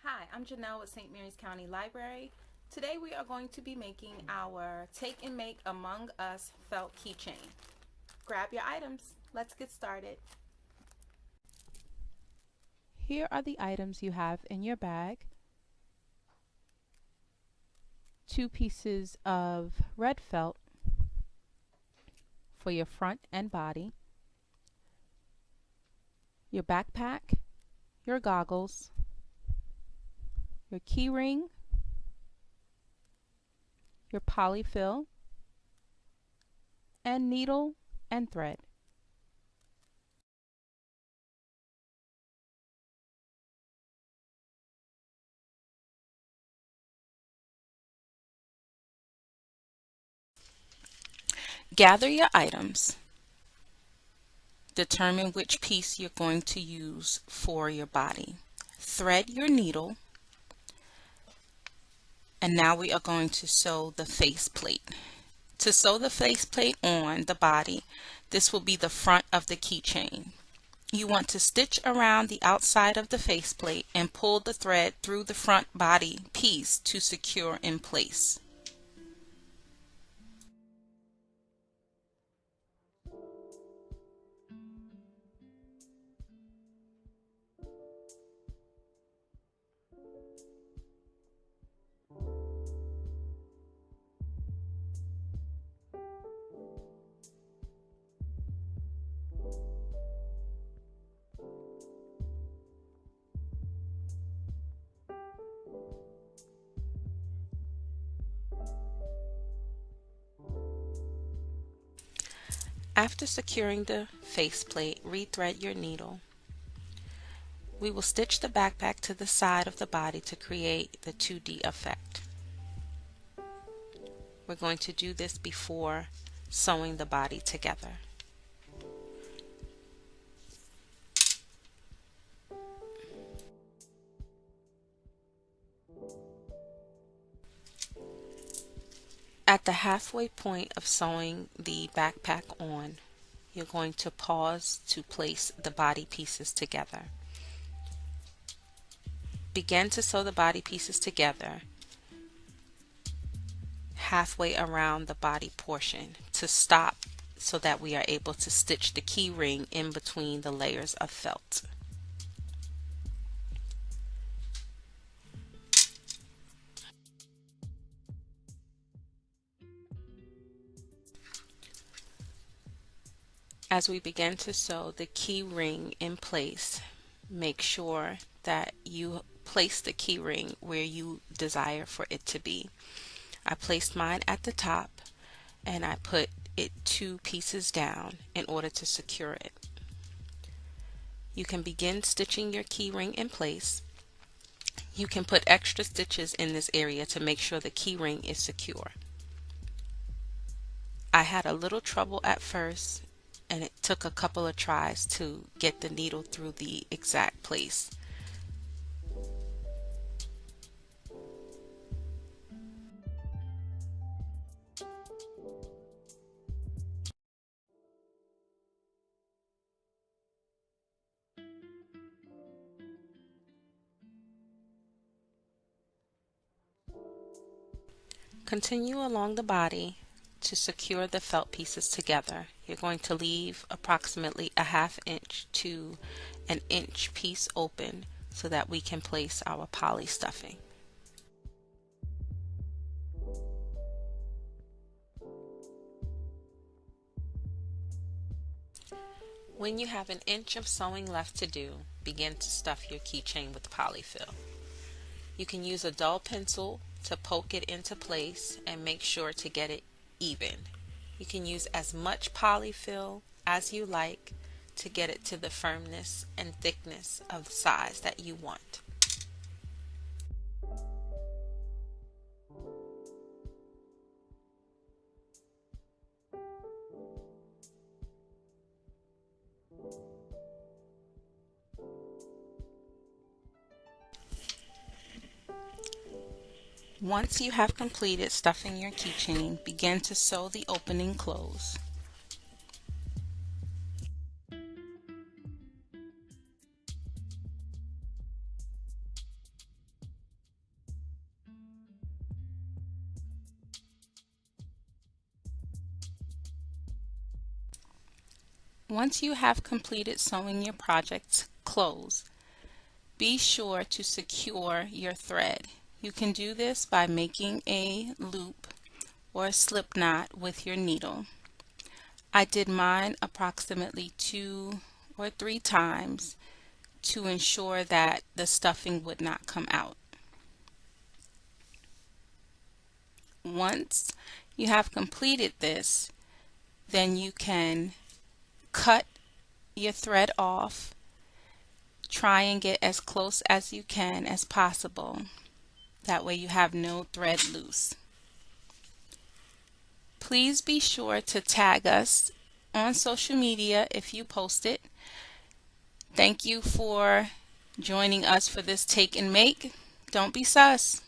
Hi, I'm Janelle with St. Mary's County Library. Today we are going to be making our Take and Make Among Us felt keychain. Grab your items. Let's get started. Here are the items you have in your bag. 2 pieces of red felt for your front and body, your backpack, your goggles, your key ring, your polyfill, and needle and thread. Gather your items. Determine which piece you're going to use for your body. Thread your needle, and now we are going to sew the faceplate. To sew the faceplate on the body, this will be the front of the keychain. You want to stitch around the outside of the faceplate and pull the thread through the front body piece to secure in place. After securing the faceplate, rethread your needle. We will stitch the backpack to the side of the body to create the 2D effect. We're going to do this before sewing the body together. At the halfway point of sewing the backpack on, you're going to pause to place the body pieces together. Begin to sew the body pieces together halfway around the body portion to stop so that we are able to stitch the key ring in between the layers of felt. As we begin to sew the key ring in place, make sure that you place the key ring where you desire for it to be. I placed mine at the top and I put it 2 pieces down in order to secure it. You can begin stitching your key ring in place. You can put extra stitches in this area to make sure the key ring is secure. I had a little trouble at first, and it took a couple of tries to get the needle through the exact place. Continue along the body to secure the felt pieces together. You're going to leave approximately a ½ inch to an inch piece open so that we can place our poly stuffing. When you have an inch of sewing left to do, begin to stuff your keychain with polyfill. You can use a dull pencil to poke it into place and make sure to get it even. You can use as much polyfill as you like to get it to the firmness and thickness of the size that you want. Once you have completed stuffing your keychain, begin to sew the opening close. Once you have completed sewing your project's close, be sure to secure your thread. You can do this by making a loop or a slip knot with your needle. I did mine approximately 2 or 3 times to ensure that the stuffing would not come out. Once you have completed this, then you can cut your thread off. Try and get as close as you can as possible. That way you have no thread loose. Please be sure to tag us on social media if you post it. Thank you for joining us for this take and make. Don't be sus.